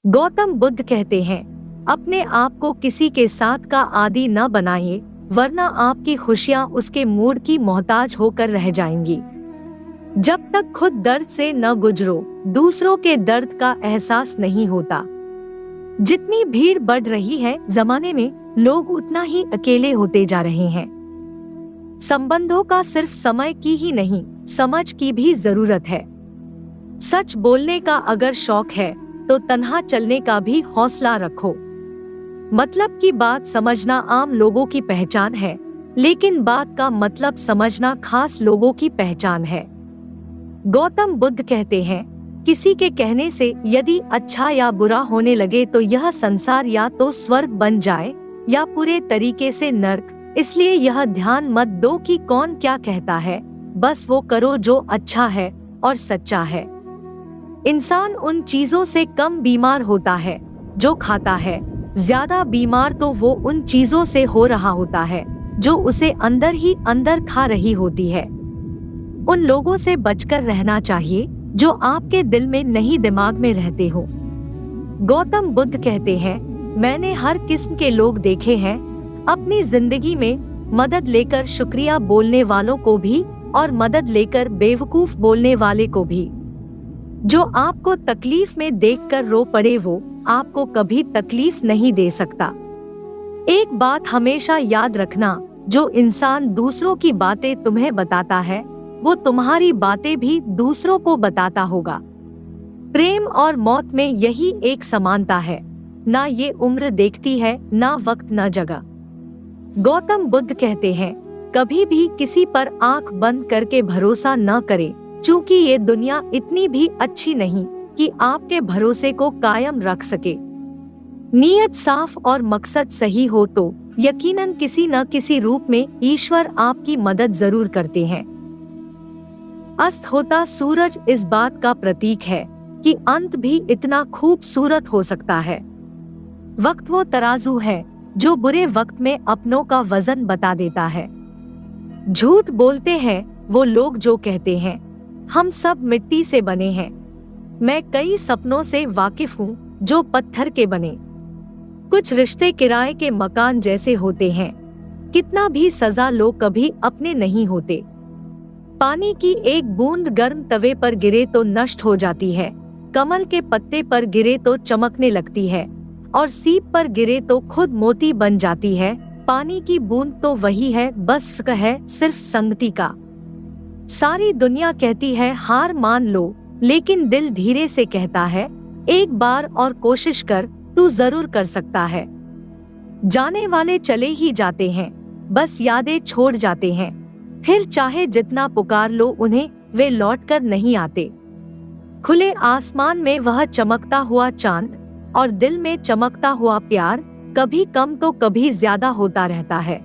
गौतम बुद्ध कहते हैं, अपने आप को किसी के साथ का आदी न बनाइए, वरना आपकी खुशियां उसके मूड की मोहताज होकर रह जाएंगी। जब तक खुद दर्द से न गुजरो, दूसरों के दर्द का एहसास नहीं होता। जितनी भीड़ बढ़ रही है जमाने में, लोग उतना ही अकेले होते जा रहे हैं। संबंधों का सिर्फ समय की ही नहीं, समझ की भी जरूरत है। सच बोलने का अगर शौक है तो तन्हा चलने का भी हौसला रखो। मतलब की बात समझना आम लोगों की पहचान है, लेकिन बात का मतलब समझना खास लोगों की पहचान है। गौतम बुद्ध कहते हैं, किसी के कहने से यदि अच्छा या बुरा होने लगे तो यह संसार या तो स्वर्ग बन जाए या पूरे तरीके से नर्क। इसलिए यह ध्यान मत दो कि कौन क्या कहता है, बस वो करो जो अच्छा है और सच्चा है। इंसान उन चीजों से कम बीमार होता है जो खाता है, ज्यादा बीमार तो वो उन चीजों से हो रहा होता है जो उसे अंदर ही अंदर खा रही होती है। उन लोगों से बचकर रहना चाहिए जो आपके दिल में नहीं, दिमाग में रहते हो। गौतम बुद्ध कहते हैं, मैंने हर किस्म के लोग देखे हैं अपनी जिंदगी में, मदद लेकर शुक्रिया बोलने वालों को भी और मदद लेकर बेवकूफ बोलने वाले को भी। जो आपको तकलीफ में देखकर रो पड़े वो आपको कभी तकलीफ नहीं दे सकता। एक बात हमेशा याद रखना, जो इंसान दूसरों की बातें तुम्हें बताता है वो तुम्हारी बातें भी दूसरों को बताता होगा। प्रेम और मौत में यही एक समानता है, ना ये उम्र देखती है, ना वक्त, ना जगह। गौतम बुद्ध कहते हैं, कभी भी किसी पर आंख बंद करके भरोसा न करें, क्योंकि ये दुनिया इतनी भी अच्छी नहीं कि आपके भरोसे को कायम रख सके। नीयत साफ और मकसद सही हो तो यकीनन किसी न किसी रूप में ईश्वर आपकी मदद जरूर करते हैं। अस्त होता सूरज इस बात का प्रतीक है कि अंत भी इतना खूबसूरत हो सकता है। वक्त वो तराजू है जो बुरे वक्त में अपनों का वजन बता देता है। झूठ बोलते हैं वो लोग जो कहते हैं, हम सब मिट्टी से बने हैं। मैं कई सपनों से वाकिफ हूँ जो पत्थर के बने। कुछ रिश्ते किराए के मकान जैसे होते हैं, कितना भी सजा लो कभी अपने नहीं होते। पानी की एक बूंद गर्म तवे पर गिरे तो नष्ट हो जाती है, कमल के पत्ते पर गिरे तो चमकने लगती है, और सीप पर गिरे तो खुद मोती बन जाती है। पानी की बूंद तो वही है, बस फर्क है सिर्फ संगति का। सारी दुनिया कहती है हार मान लो, लेकिन दिल धीरे से कहता है, एक बार और कोशिश कर, तू जरूर कर सकता है। जाने वाले चले ही जाते हैं, बस यादें छोड़ जाते हैं, फिर चाहे जितना पुकार लो उन्हें, वे लौट कर नहीं आते। खुले आसमान में वह चमकता हुआ चांद और दिल में चमकता हुआ प्यार कभी कम तो कभी ज्यादा होता रहता है।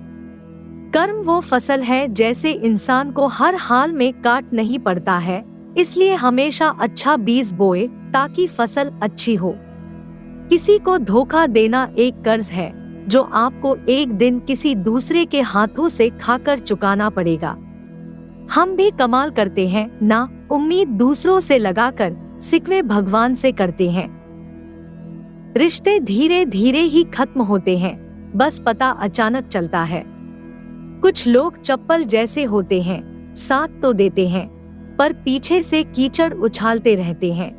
कर्म वो फसल है जैसे इंसान को हर हाल में काट नहीं पड़ता है, इसलिए हमेशा अच्छा बीज बोए ताकि फसल अच्छी हो। किसी को धोखा देना एक कर्ज है जो आपको एक दिन किसी दूसरे के हाथों से खाकर चुकाना पड़ेगा। हम भी कमाल करते हैं ना, उम्मीद दूसरों से लगाकर सिकवे भगवान से करते हैं। रिश्ते धीरे धीरे ही खत्म होते हैं, बस पता अचानक चलता है। कुछ लोग चप्पल जैसे होते हैं, साथ तो देते हैं पर पीछे से कीचड़ उछालते रहते हैं।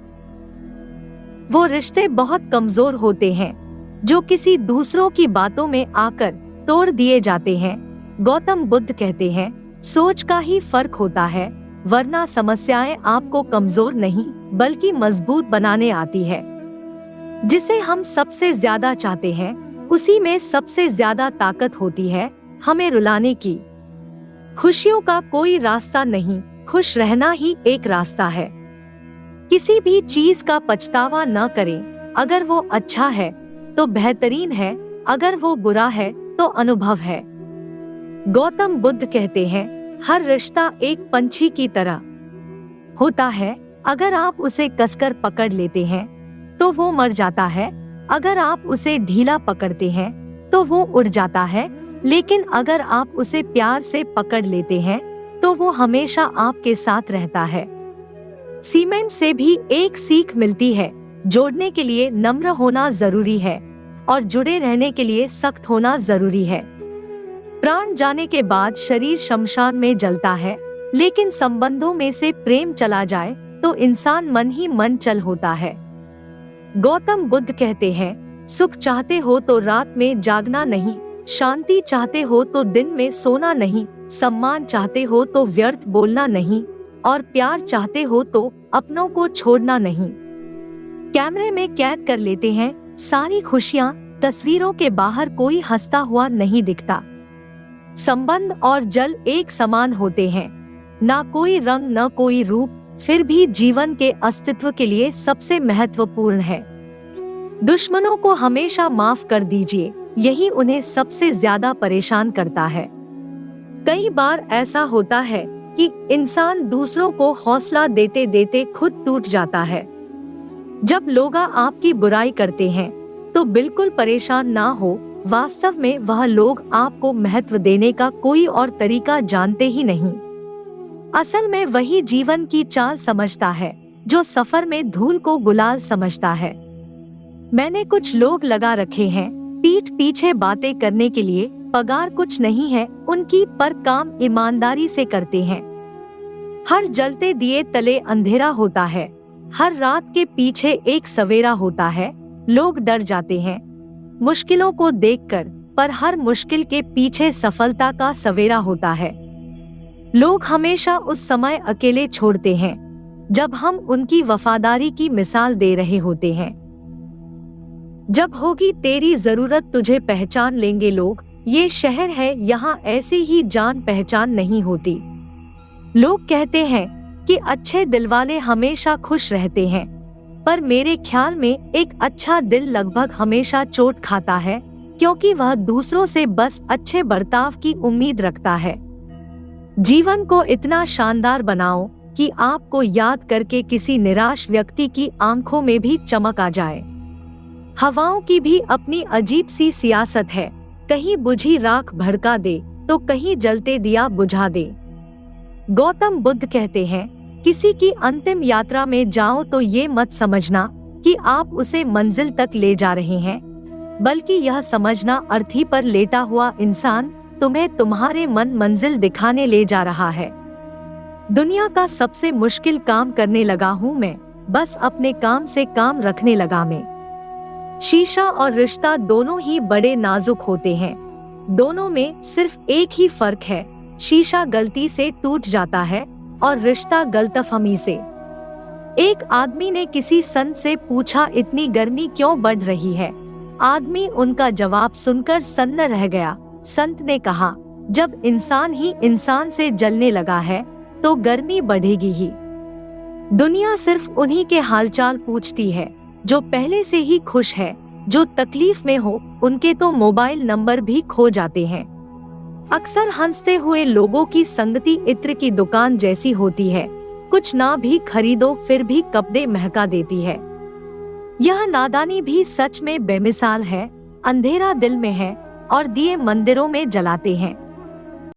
वो रिश्ते बहुत कमजोर होते हैं जो किसी दूसरों की बातों में आकर तोड़ दिए जाते हैं। गौतम बुद्ध कहते हैं, सोच का ही फर्क होता है, वरना समस्याएं आपको कमजोर नहीं बल्कि मजबूत बनाने आती है। जिसे हम सबसे ज्यादा चाहते हैं उसी में सबसे ज्यादा ताकत होती है हमें रुलाने की। खुशियों का कोई रास्ता नहीं, खुश रहना ही एक रास्ता है। किसी भी चीज का पछतावा न करें, अगर वो अच्छा है तो बेहतरीन है, अगर वो बुरा है तो अनुभव है। गौतम बुद्ध कहते हैं, हर रिश्ता एक पंछी की तरह होता है, अगर आप उसे कसकर पकड़ लेते हैं तो वो मर जाता है, अगर आप उसे ढीला पकड़ते हैं तो वो उड़ जाता है, लेकिन अगर आप उसे प्यार से पकड़ लेते हैं तो वो हमेशा आपके साथ रहता है। सीमेंट से भी एक सीख मिलती है जोड़ने के लिए नम्र होना जरूरी है और जुड़े रहने के लिए सख्त होना जरूरी है। प्राण जाने के बाद शरीर शमशान में जलता है, लेकिन संबंधों में से प्रेम चला जाए तो इंसान मन ही मन चल होता है। गौतम बुद्ध कहते हैं, सुख चाहते हो तो रात में जागना नहीं, शांति चाहते हो तो दिन में सोना नहीं, सम्मान चाहते हो तो व्यर्थ बोलना नहीं, और प्यार चाहते हो तो अपनों को छोड़ना नहीं। कैमरे में कैद कर लेते हैं सारी खुशियाँ, तस्वीरों के बाहर कोई हंसता हुआ नहीं दिखता। संबंध और जल एक समान होते हैं, ना कोई रंग न कोई रूप, फिर भी जीवन के अस्तित्व के लिए सबसे महत्वपूर्ण है। दुश्मनों को हमेशा माफ कर दीजिए, यही उन्हें सबसे ज्यादा परेशान करता है। कई बार ऐसा होता है कि इंसान दूसरों को हौसला देते देते खुद टूट जाता है। जब लोग आपकी बुराई करते हैं तो बिल्कुल परेशान ना हो, वास्तव में वह लोग आपको महत्व देने का कोई और तरीका जानते ही नहीं। असल में वही जीवन की चाल समझता है जो सफर में धूल को गुलाल समझता है। मैंने कुछ लोग लगा रखे हैं पीठ पीछे बातें करने के लिए, पगार कुछ नहीं है उनकी, पर काम ईमानदारी से करते हैं। हर जलते दिए तले अंधेरा होता है, हर रात के पीछे एक सवेरा होता है। लोग डर जाते हैं मुश्किलों को देखकर, पर हर मुश्किल के पीछे सफलता का सवेरा होता है। लोग हमेशा उस समय अकेले छोड़ते हैं जब हम उनकी वफादारी की मिसाल दे रहे होते हैं। जब होगी तेरी जरूरत तुझे पहचान लेंगे लोग, ये शहर है यहाँ ऐसे ही जान पहचान नहीं होती। लोग कहते हैं कि अच्छे दिल वाले हमेशा खुश रहते हैं, पर मेरे ख्याल में एक अच्छा दिल लगभग हमेशा चोट खाता है, क्योंकि वह दूसरों से बस अच्छे बर्ताव की उम्मीद रखता है। जीवन को इतना शानदार बनाओ कि आपको याद करके किसी निराश व्यक्ति की आंखों में भी चमक आ जाए। हवाओं की भी अपनी अजीब सी सियासत है, कहीं बुझी राख भड़का दे तो कहीं जलते दिया बुझा दे। गौतम बुद्ध कहते हैं, किसी की अंतिम यात्रा में जाओ तो ये मत समझना कि आप उसे मंजिल तक ले जा रहे हैं, बल्कि यह समझना अर्थी पर लेटा हुआ इंसान तुम्हें तुम्हारे मन मंजिल दिखाने ले जा रहा है। दुनिया का सबसे मुश्किल काम करने लगा हूँ मैं, बस अपने काम से काम रखने लगा मैं। शीशा और रिश्ता दोनों ही बड़े नाजुक होते हैं, दोनों में सिर्फ एक ही फर्क है, शीशा गलती से टूट जाता है और रिश्ता गलतफहमी से। एक आदमी ने किसी संत से पूछा, इतनी गर्मी क्यों बढ़ रही है? आदमी उनका जवाब सुनकर सन्न रह गया। संत ने कहा, जब इंसान ही इंसान से जलने लगा है तो गर्मी बढ़ेगी ही। दुनिया सिर्फ उन्हीं के हालचाल पूछती है जो पहले से ही खुश है, जो तकलीफ में हो उनके तो मोबाइल नंबर भी खो जाते हैं। अक्सर हंसते हुए लोगों की संगति इत्र की दुकान जैसी होती है, कुछ ना भी खरीदो फिर भी कपड़े महका देती है। यह नादानी भी सच में बेमिसाल है। अंधेरा दिल में है और दिए मंदिरों में जलाते हैं।